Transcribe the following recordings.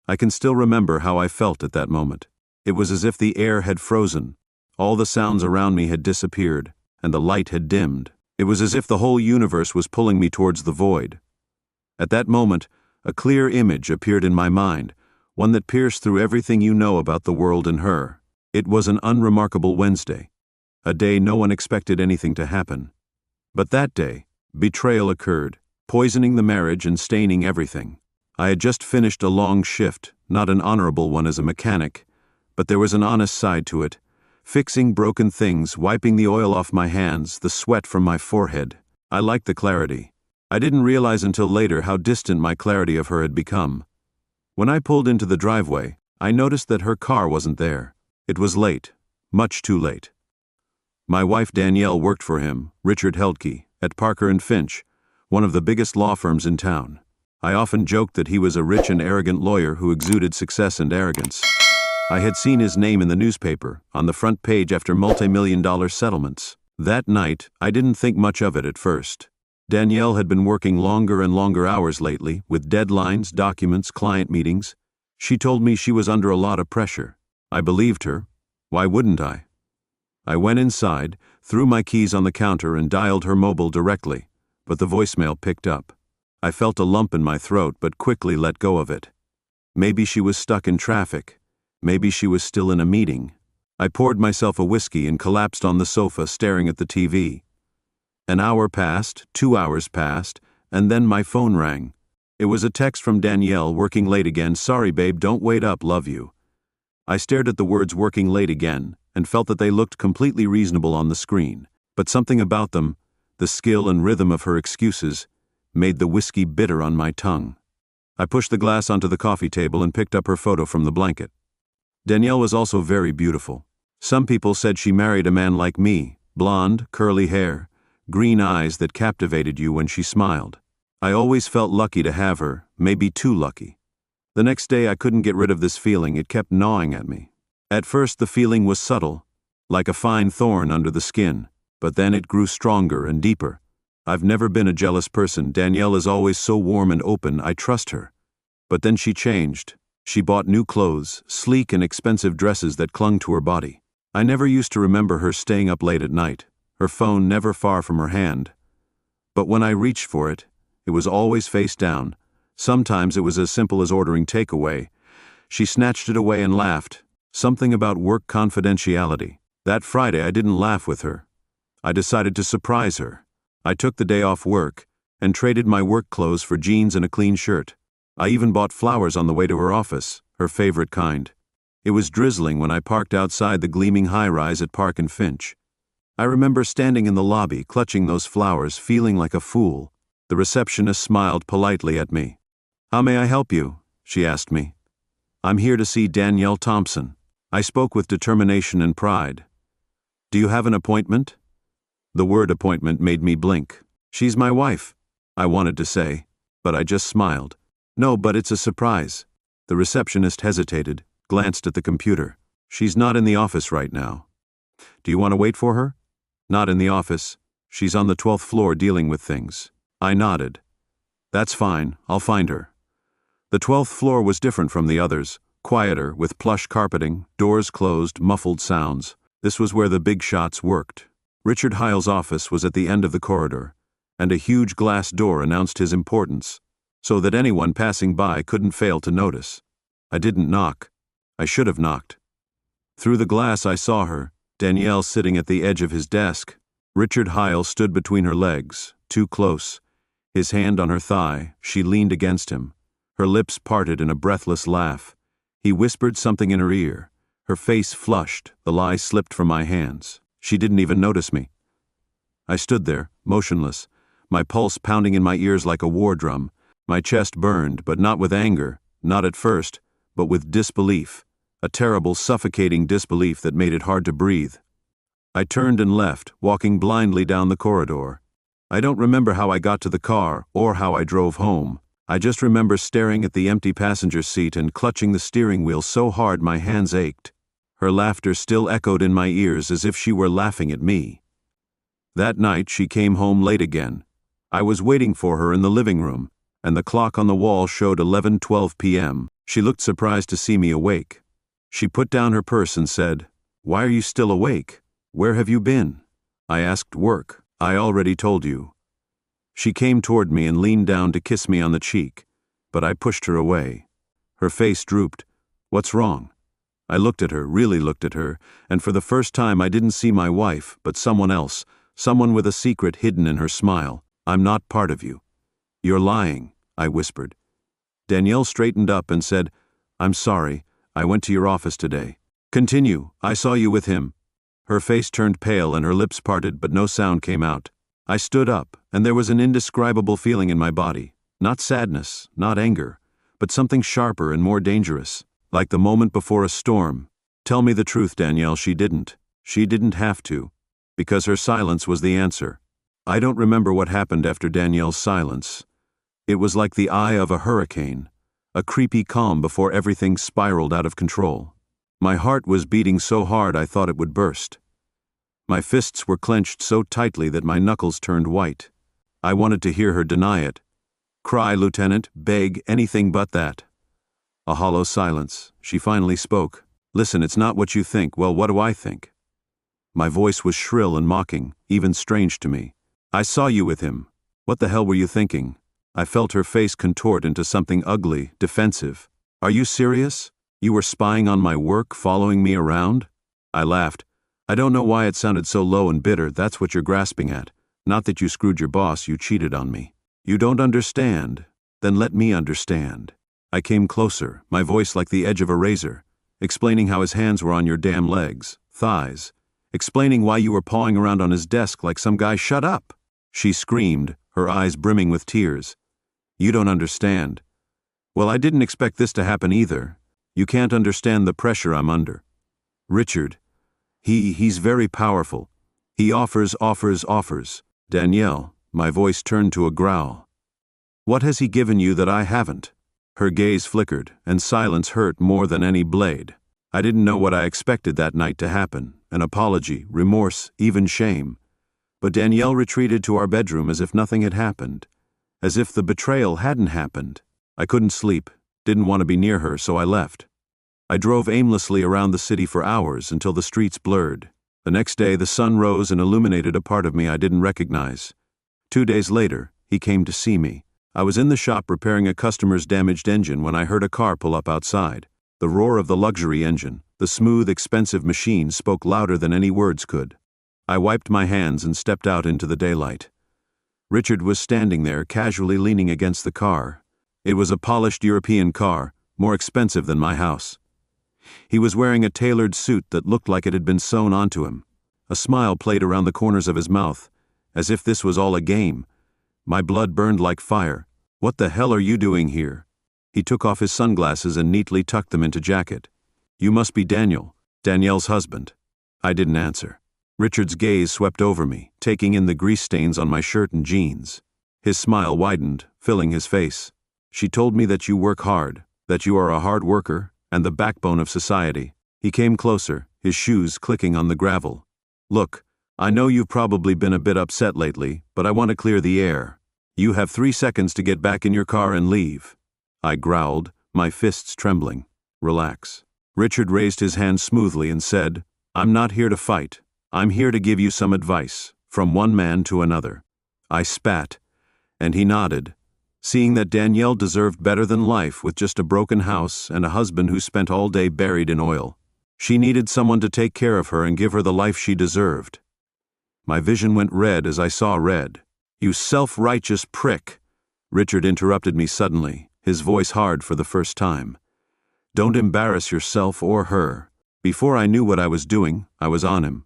I can still remember how I felt at that moment. It was as if the air had frozen, all the sounds around me had disappeared, and the light had dimmed. It was as if the whole universe was pulling me towards the void. At that moment, a clear image appeared in my mind, one that pierced through everything you know about the world and her. It was an unremarkable Wednesday, a day no one expected anything to happen. But that day, betrayal occurred, poisoning the marriage and staining everything. I had just finished a long shift, not an honorable one as a mechanic, but there was an honest side to it, fixing broken things, wiping the oil off my hands, the sweat from my forehead. I liked the clarity. I didn't realize until later how distant my clarity of her had become. When I pulled into the driveway, I noticed that her car wasn't there. It was late, much too late. My wife Danielle worked for him, Richard Heldke, at Parker & Finch, one of the biggest law firms in town. I often joked that he was a rich and arrogant lawyer who exuded success and arrogance. I had seen his name in the newspaper, on the front page after multi-million-dollar settlements. That night, I didn't think much of it at first. Danielle had been working longer and longer hours lately, with deadlines, documents, client meetings. She told me she was under a lot of pressure. I believed her. Why wouldn't I? I went inside, threw my keys on the counter and dialed her mobile directly, but the voicemail picked up. I felt a lump in my throat but quickly let go of it. Maybe she was stuck in traffic. Maybe she was still in a meeting. I poured myself a whiskey and collapsed on the sofa staring at the TV. An hour passed, 2 hours passed, and then my phone rang. It was a text from Danielle, working late again. Sorry babe, don't wait up, love you. I stared at the words working late again and felt that they looked completely reasonable on the screen, but something about them, the skill and rhythm of her excuses, made the whiskey bitter on my tongue. I pushed the glass onto the coffee table and picked up her photo from the blanket. Danielle was also very beautiful. Some people said she married a man like me, blonde, curly hair, green eyes that captivated you when she smiled. I always felt lucky to have her, maybe too lucky. The next day I couldn't get rid of this feeling, it kept gnawing at me. At first the feeling was subtle, like a fine thorn under the skin, but then it grew stronger and deeper. I've never been a jealous person. Danielle is always so warm and open, I trust her. But then she changed. She bought new clothes, sleek and expensive dresses that clung to her body. I never used to remember her staying up late at night, her phone never far from her hand. But when I reached for it, it was always face down. Sometimes it was as simple as ordering takeaway. She snatched it away and laughed. Something about work confidentiality. That Friday I didn't laugh with her. I decided to surprise her. I took the day off work and traded my work clothes for jeans and a clean shirt. I even bought flowers on the way to her office, her favorite kind. It was drizzling when I parked outside the gleaming high-rise at Park & Finch. I remember standing in the lobby, clutching those flowers, feeling like a fool. The receptionist smiled politely at me. "How may I help you?" she asked me. "I'm here to see Danielle Thompson." I spoke with determination and pride. "Do you have an appointment?" The word appointment made me blink. "She's my wife," I wanted to say, but I just smiled. "No, but it's a surprise." The receptionist hesitated, glanced at the computer. "She's not in the office right now." "Do you want to wait for her?" "Not in the office. She's on the 12th floor dealing with things." I nodded. "That's fine, I'll find her." The 12th floor was different from the others, quieter, with plush carpeting, doors closed, muffled sounds. This was where the big shots worked. Richard Heil's office was at the end of the corridor, and a huge glass door announced his importance, so that anyone passing by couldn't fail to notice. I didn't knock. I should have knocked. Through the glass I saw her, Danielle sitting at the edge of his desk. Richard Heil stood between her legs, too close. His hand on her thigh, she leaned against him. Her lips parted in a breathless laugh. He whispered something in her ear. Her face flushed, the lie slipped from my hands. She didn't even notice me. I stood there, motionless, my pulse pounding in my ears like a war drum. My chest burned, but not with anger, not at first, but with disbelief, a terrible, suffocating disbelief that made it hard to breathe. I turned and left, walking blindly down the corridor. I don't remember how I got to the car or how I drove home. I just remember staring at the empty passenger seat and clutching the steering wheel so hard my hands ached. Her laughter still echoed in my ears as if she were laughing at me. That night she came home late again. I was waiting for her in the living room, and the clock on the wall showed 11:12 p.m. She looked surprised to see me awake. She put down her purse and said, "Why are you still awake? Where have you been?" I asked. "Work. I already told you." She came toward me and leaned down to kiss me on the cheek, but I pushed her away. Her face drooped. "What's wrong?" I looked at her, really looked at her, and for the first time I didn't see my wife, but someone else, someone with a secret hidden in her smile. "I'm not part of you." "You're lying," I whispered. Danielle straightened up and said, "I'm sorry, I went to your office today." "Continue, I saw you with him." Her face turned pale and her lips parted, but no sound came out. I stood up, and there was an indescribable feeling in my body. Not sadness, not anger, but something sharper and more dangerous, like the moment before a storm. "Tell me the truth, Danielle." She didn't. She didn't have to, because her silence was the answer. I don't remember what happened after Danielle's silence. It was like the eye of a hurricane, a creepy calm before everything spiraled out of control. My heart was beating so hard I thought it would burst. My fists were clenched so tightly that my knuckles turned white. I wanted to hear her deny it. Cry, Lieutenant, beg, anything but that. A hollow silence. She finally spoke. "Listen, it's not what you think." "Well, what do I think?" My voice was shrill and mocking, even strange to me. "I saw you with him. What the hell were you thinking?" I felt her face contort into something ugly, defensive. "Are you serious? You were spying on my work, following me around?" I laughed. "I don't know why it sounded so low and bitter. That's what you're grasping at. Not that you screwed your boss, you cheated on me." "You don't understand. Then let me understand." I came closer, my voice like the edge of a razor, explaining how his hands were on your damn legs, thighs, explaining why you were pawing around on his desk like some guy. "Shut up!" She screamed, her eyes brimming with tears. "You don't understand." "Well, I didn't expect this to happen either. You can't understand the pressure I'm under. Richard, he's very powerful. He offers. Danielle," my voice turned to a growl. "What has he given you that I haven't?" Her gaze flickered, and silence hurt more than any blade. I didn't know what I expected that night to happen, an apology, remorse, even shame. But Danielle retreated to our bedroom as if nothing had happened, as if the betrayal hadn't happened. I couldn't sleep, didn't want to be near her, so I left. I drove aimlessly around the city for hours until the streets blurred. The next day the sun rose and illuminated a part of me I didn't recognize. 2 days later, he came to see me. I was in the shop repairing a customer's damaged engine when I heard a car pull up outside. The roar of the luxury engine, the smooth, expensive machine, spoke louder than any words could. I wiped my hands and stepped out into the daylight. Richard was standing there, casually leaning against the car. It was a polished European car, more expensive than my house. He was wearing a tailored suit that looked like it had been sewn onto him. A smile played around the corners of his mouth, as if this was all a game. My blood burned like fire. "What the hell are you doing here?" He took off his sunglasses and neatly tucked them into jacket. "You must be Danielle's husband." I didn't answer. Richard's gaze swept over me, taking in the grease stains on my shirt and jeans. His smile widened, filling his face. "She told me that you work hard, that you are a hard worker, and the backbone of society." He came closer, his shoes clicking on the gravel. "Look, I know you've probably been a bit upset lately, but I want to clear the air. You have 3 seconds to get back in your car and leave." I growled, my fists trembling. "Relax." Richard raised his hand smoothly and said, "I'm not here to fight. I'm here to give you some advice, from one man to another." I spat, and he nodded, seeing that Danielle deserved better than life with just a broken house and a husband who spent all day buried in oil. She needed someone to take care of her and give her the life she deserved. My vision went red as I saw red. "You self-righteous prick!" Richard interrupted me suddenly, his voice hard for the first time. "Don't embarrass yourself or her." Before I knew what I was doing, I was on him.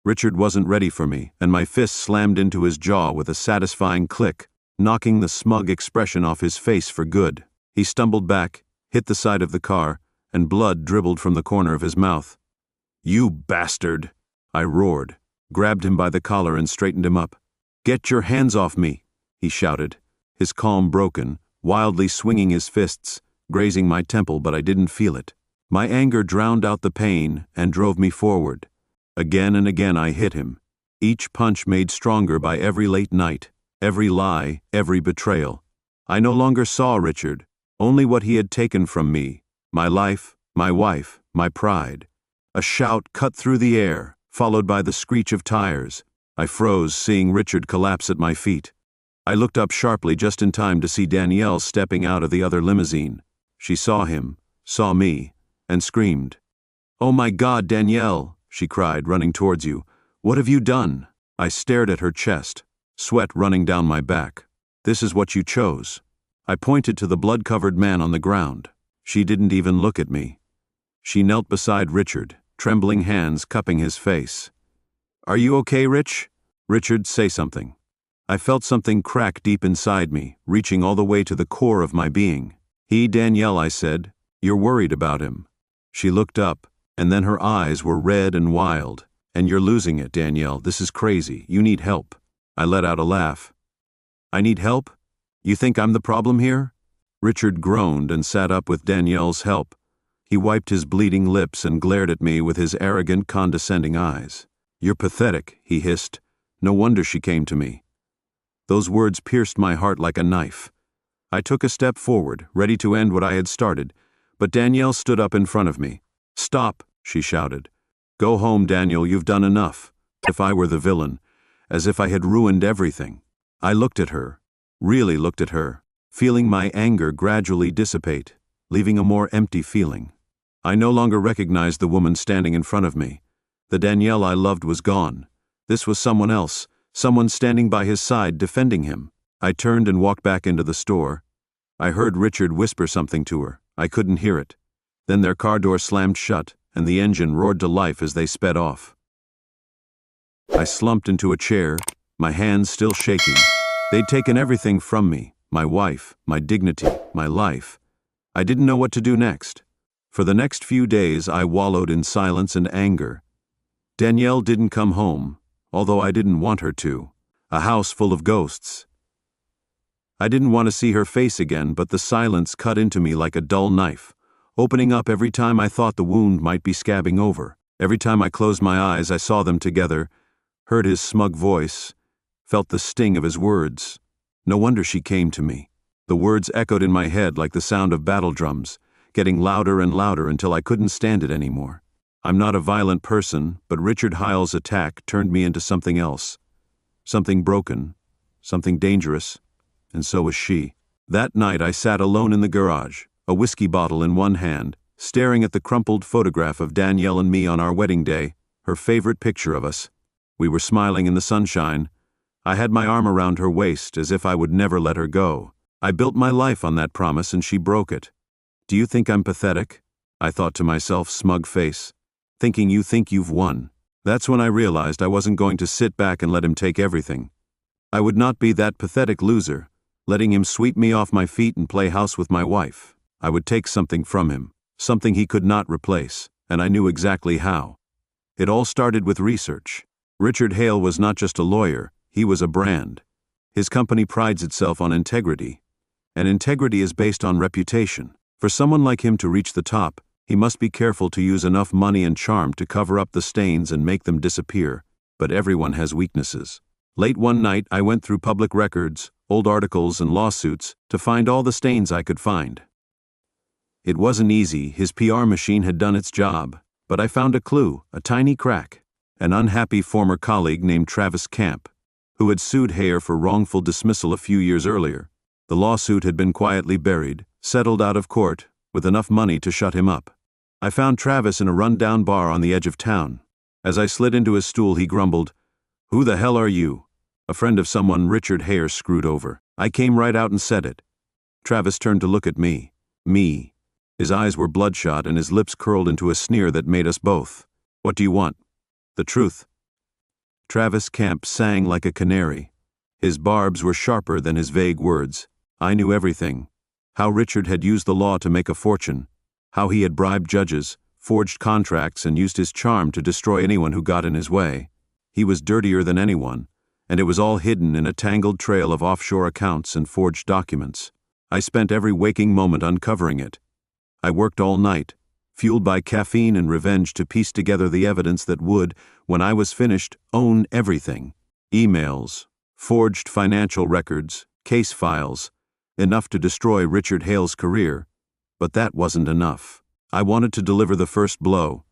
Richard wasn't ready for me, and my fist slammed into his jaw with a satisfying click, knocking the smug expression off his face for good. He stumbled back, hit the side of the car, and blood dribbled from the corner of his mouth. "You bastard!" I roared, grabbed him by the collar and straightened him up. "Get your hands off me!" he shouted, his calm broken, wildly swinging his fists, grazing my temple, but I didn't feel it. My anger drowned out the pain and drove me forward. Again and again I hit him, each punch made stronger by every late night, every lie, every betrayal. I no longer saw Richard, Only what he had taken from me, my life, my wife, my pride. A shout cut through the air, followed by the screech of tires. I froze, seeing Richard collapse at my feet. I looked up sharply just in time to see Danielle stepping out of the other limousine. She saw him, saw me, and screamed. "Oh my God, Danielle," she cried, running towards you. "What have you done?" I stared at her chest, sweat running down my back. "This is what you chose." I pointed to the blood-covered man on the ground. She didn't even look at me. She knelt beside Richard, trembling hands cupping his face. "Are you okay, Rich?" "Richard, say something." I felt something crack deep inside me, reaching all the way to the core of my being. Danielle," I said. "You're worried about him." She looked up, and then her eyes were red and wild. "And you're losing it, Danielle. This is crazy. You need help." I let out a laugh. "I need help? You think I'm the problem here?" Richard groaned and sat up with Danielle's help. He wiped his bleeding lips and glared at me with his arrogant, condescending eyes. "You're pathetic," he hissed. "No wonder she came to me." Those words pierced my heart like a knife. I took a step forward, ready to end what I had started, but Danielle stood up in front of me. "Stop," she shouted. "Go home, Daniel, you've done enough." If I were the villain, as if I had ruined everything. I looked at her, really looked at her, feeling my anger gradually dissipate, leaving a more empty feeling. I no longer recognized the woman standing in front of me. The Danielle I loved was gone. This was someone else, someone standing by his side defending him. I turned and walked back into the store. I heard Richard whisper something to her. I couldn't hear it. Then their car door slammed shut, and the engine roared to life as they sped off. I slumped into a chair, my hands still shaking. They'd taken everything from me, my wife, my dignity, my life. I didn't know what to do next. For the next few days I wallowed in silence and anger. Danielle didn't come home, although I didn't want her to. A house full of ghosts. I didn't want to see her face again, but the silence cut into me like a dull knife, opening up every time I thought the wound might be scabbing over. Every time I closed my eyes, I saw them together, heard his smug voice, felt the sting of his words. No wonder she came to me. The words echoed in my head like the sound of battle drums, getting louder and louder until I couldn't stand it anymore. I'm not a violent person, but Richard Hyle's attack turned me into something else. Something broken, something dangerous, and so was she. That night I sat alone in the garage, a whiskey bottle in one hand, staring at the crumpled photograph of Danielle and me on our wedding day, her favorite picture of us. We were smiling in the sunshine. I had my arm around her waist as if I would never let her go. I built my life on that promise and she broke it. "Do you think I'm pathetic?" I thought to myself, smug face. "Thinking you think you've won." That's when I realized I wasn't going to sit back and let him take everything. I would not be that pathetic loser, letting him sweep me off my feet and play house with my wife. I would take something from him, something he could not replace, and I knew exactly how. It all started with research. Richard Hale was not just a lawyer, he was a brand. His company prides itself on integrity, and integrity is based on reputation. For someone like him to reach the top, he must be careful to use enough money and charm to cover up the stains and make them disappear. But everyone has weaknesses. Late one night, I went through public records, old articles and lawsuits to find all the stains I could find. It wasn't easy, his PR machine had done its job, but I found a clue, a tiny crack. An unhappy former colleague named Travis Camp, who had sued Hare for wrongful dismissal a few years earlier. The lawsuit had been quietly buried, settled out of court, with enough money to shut him up. I found Travis in a run-down bar on the edge of town. As I slid into his stool, he grumbled, "Who the hell are you?" A friend of someone Richard Hare screwed over. I came right out and said it. Travis turned to look at me. Me. His eyes were bloodshot and his lips curled into a sneer that made us both. "What do you want?" "The truth." Travis Camp sang like a canary. His barbs were sharper than his vague words. I knew everything. How Richard had used the law to make a fortune. How he had bribed judges, forged contracts, and used his charm to destroy anyone who got in his way. He was dirtier than anyone, and it was all hidden in a tangled trail of offshore accounts and forged documents. I spent every waking moment uncovering it. I worked all night, fueled by caffeine and revenge to piece together the evidence that would, when I was finished, own everything. Emails, forged financial records, case files, enough to destroy Richard Hale's career. But that wasn't enough. I wanted to deliver the first blow.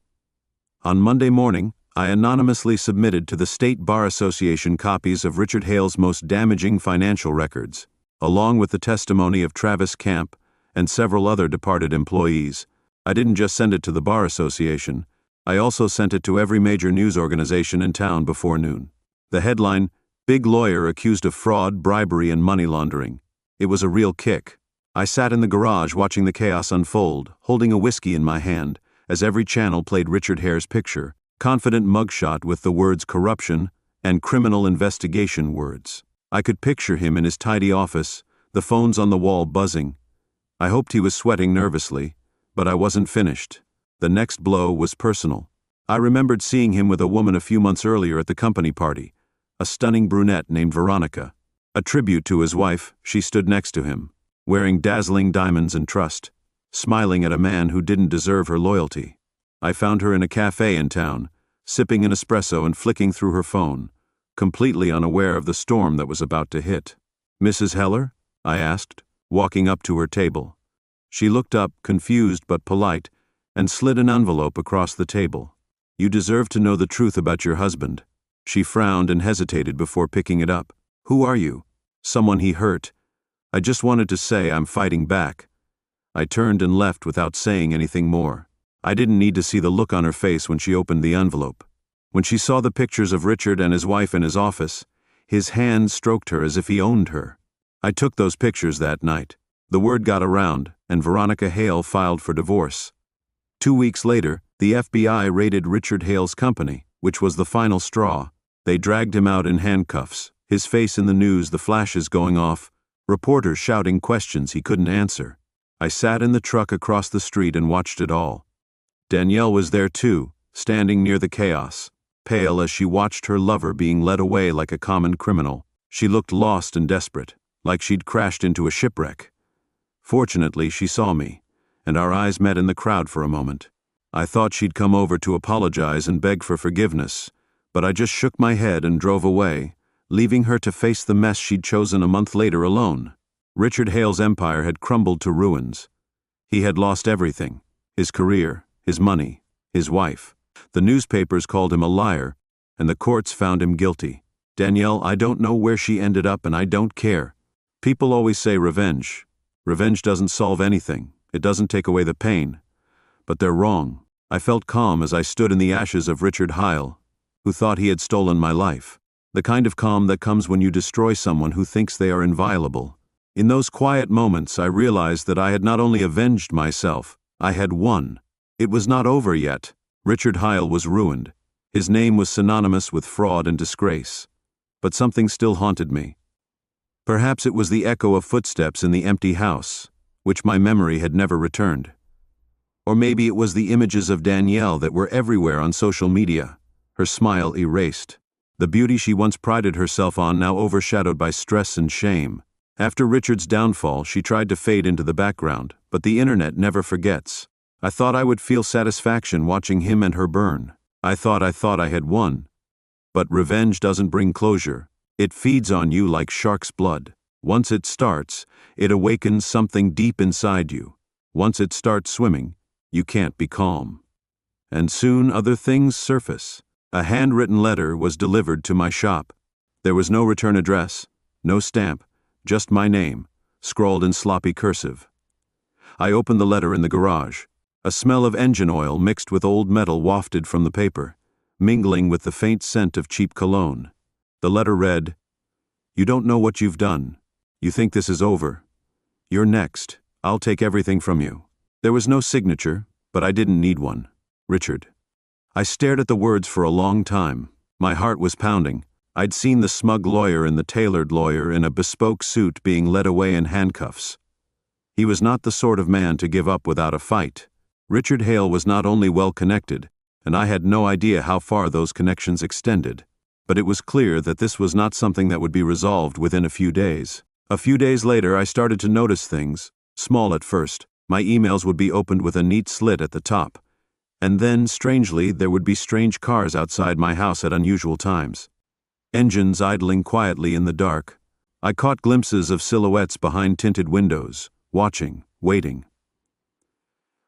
On Monday morning, I anonymously submitted to the State Bar Association copies of Richard Hale's most damaging financial records, along with the testimony of Travis Camp and several other departed employees. I didn't just send it to the Bar Association, I also sent it to every major news organization in town before noon. The headline, "Big Lawyer Accused of Fraud, Bribery and Money Laundering." It was a real kick. I sat in the garage watching the chaos unfold, holding a whiskey in my hand, as every channel played Richard Hare's picture, confident mugshot with the words corruption and criminal investigation words. I could picture him in his tidy office, the phones on the wall buzzing. I hoped he was sweating nervously, but I wasn't finished. The next blow was personal. I remembered seeing him with a woman a few months earlier at the company party, a stunning brunette named Veronica. A tribute to his wife, she stood next to him, wearing dazzling diamonds and trust, smiling at a man who didn't deserve her loyalty. I found her in a cafe in town, sipping an espresso and flicking through her phone, completely unaware of the storm that was about to hit. "Mrs. Heller?" I asked, walking up to her table. She looked up, confused but polite, and slid an envelope across the table. "You deserve to know the truth about your husband." She frowned and hesitated before picking it up. "Who are you?" "Someone he hurt. I just wanted to say I'm fighting back." I turned and left without saying anything more. I didn't need to see the look on her face when she opened the envelope. When she saw the pictures of Richard and his wife in his office, his hand stroked her as if he owned her. I took those pictures that night. The word got around, and Veronica Hale filed for divorce. 2 weeks later, the FBI raided Richard Hale's company, which was the final straw. They dragged him out in handcuffs, his face in the news, the flashes going off, reporters shouting questions he couldn't answer. I sat in the truck across the street and watched it all. Danielle was there too, standing near the chaos, pale as she watched her lover being led away like a common criminal. She looked lost and desperate, like she'd crashed into a shipwreck. Fortunately, she saw me, and our eyes met in the crowd for a moment. I thought she'd come over to apologize and beg for forgiveness, but I just shook my head and drove away, leaving her to face the mess she'd chosen a month later alone. Richard Hale's empire had crumbled to ruins. He had lost everything: his career, his money, his wife. The newspapers called him a liar, and the courts found him guilty. Danielle, I don't know where she ended up, and I don't care. People always say revenge. Revenge doesn't solve anything. It doesn't take away the pain. But they're wrong. I felt calm as I stood in the ashes of Richard Hale, who thought he had stolen my life. The kind of calm that comes when you destroy someone who thinks they are inviolable. In those quiet moments, I realized that I had not only avenged myself, I had won. It was not over yet. Richard Hale was ruined. His name was synonymous with fraud and disgrace. But something still haunted me. Perhaps it was the echo of footsteps in the empty house, which my memory had never returned. Or maybe it was the images of Danielle that were everywhere on social media, her smile erased. The beauty she once prided herself on now overshadowed by stress and shame. After Richard's downfall, she tried to fade into the background, but the internet never forgets. I thought I would feel satisfaction watching him and her burn. I thought I had won. But revenge doesn't bring closure. It feeds on you like shark's blood. Once it starts, it awakens something deep inside you. Once it starts swimming, you can't be calm. And soon other things surface. A handwritten letter was delivered to my shop. There was no return address, no stamp, just my name, scrawled in sloppy cursive. I opened the letter in the garage. A smell of engine oil mixed with old metal wafted from the paper, mingling with the faint scent of cheap cologne. The letter read, "You don't know what you've done. You think this is over. You're next. I'll take everything from you." There was no signature, but I didn't need one. Richard. I stared at the words for a long time. My heart was pounding. I'd seen the smug lawyer and the tailored lawyer in a bespoke suit being led away in handcuffs. He was not the sort of man to give up without a fight. Richard Hale was not only well-connected, and I had no idea how far those connections extended, but it was clear that this was not something that would be resolved within a few days. A few days later, I started to notice things, small at first. My emails would be opened with a neat slit at the top. And then, strangely, there would be strange cars outside my house at unusual times. Engines idling quietly in the dark, I caught glimpses of silhouettes behind tinted windows, watching, waiting.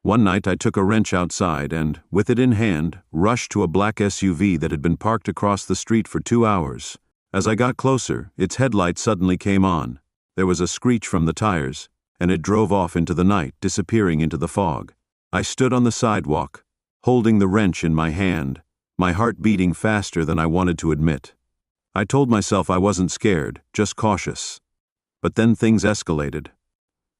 One night I took a wrench outside and, with it in hand, rushed to a black SUV that had been parked across the street for 2 hours. As I got closer, its headlight suddenly came on. There was a screech from the tires, and it drove off into the night, disappearing into the fog. I stood on the sidewalk, holding the wrench in my hand, my heart beating faster than I wanted to admit. I told myself I wasn't scared, just cautious. But then things escalated.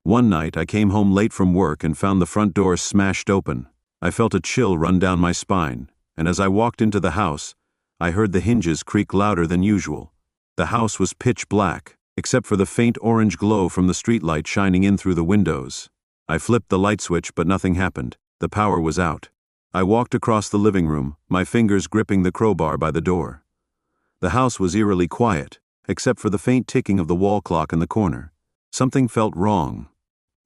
One night I came home late from work and found the front door smashed open. I felt a chill run down my spine, and as I walked into the house, I heard the hinges creak louder than usual. The house was pitch black, except for the faint orange glow from the streetlight shining in through the windows. I flipped the light switch, but nothing happened. The power was out. I walked across the living room, my fingers gripping the crowbar by the door. The house was eerily quiet, except for the faint ticking of the wall clock in the corner. Something felt wrong.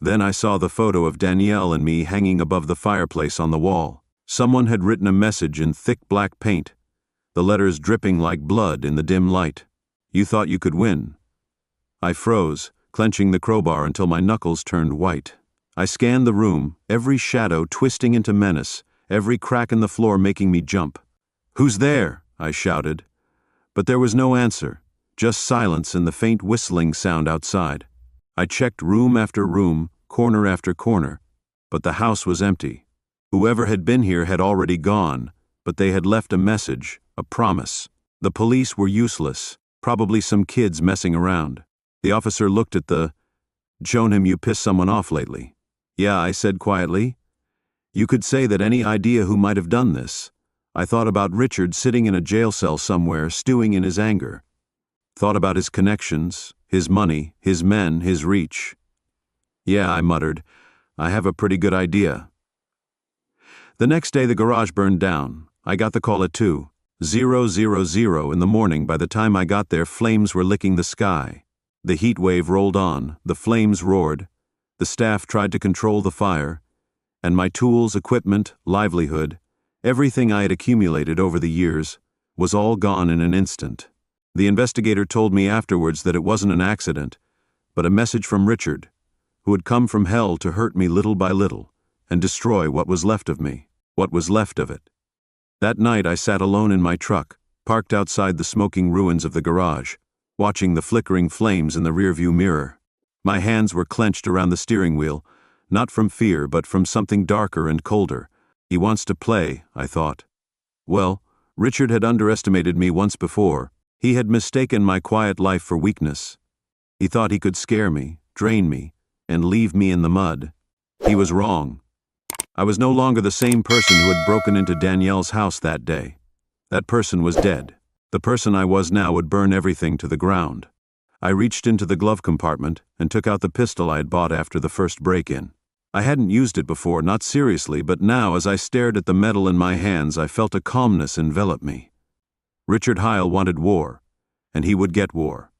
Then I saw the photo of Danielle and me hanging above the fireplace on the wall. Someone had written a message in thick black paint, the letters dripping like blood in the dim light. "You thought you could win." I froze, clenching the crowbar until my knuckles turned white. I scanned the room, every shadow twisting into menace, every crack in the floor making me jump. "Who's there?" I shouted. But there was no answer, just silence and the faint whistling sound outside. I checked room after room, corner after corner, but the house was empty. Whoever had been here had already gone, but they had left a message, a promise. The police were useless, probably some kids messing around. The officer looked at "Shown him you pissed someone off lately." "Yeah," I said quietly. "You could say that any idea who might have done this. I thought about Richard sitting in a jail cell somewhere, stewing in his anger. Thought about his connections, his money, his men, his reach." "Yeah," I muttered, "I have a pretty good idea." The next day the garage burned down. I got the call at 2:00 in the morning. By the time I got there, flames were licking the sky. The heat wave rolled on, the flames roared, the staff tried to control the fire, and my tools, equipment, livelihood, everything I had accumulated over the years, was all gone in an instant. The investigator told me afterwards that it wasn't an accident, but a message from Richard, who had come from hell to hurt me little by little and destroy what was left of me, what was left of it. That night I sat alone in my truck, parked outside the smoking ruins of the garage, watching the flickering flames in the rearview mirror. My hands were clenched around the steering wheel, not from fear but from something darker and colder. He wants to play, I thought. Well, Richard had underestimated me once before. He had mistaken my quiet life for weakness. He thought he could scare me, drain me, and leave me in the mud. He was wrong. I was no longer the same person who had broken into Danielle's house that day. That person was dead. The person I was now would burn everything to the ground. I reached into the glove compartment and took out the pistol I had bought after the first break-in. I hadn't used it before, not seriously, but now as I stared at the metal in my hands, I felt a calmness envelop me. Richard Heil wanted war, and he would get war.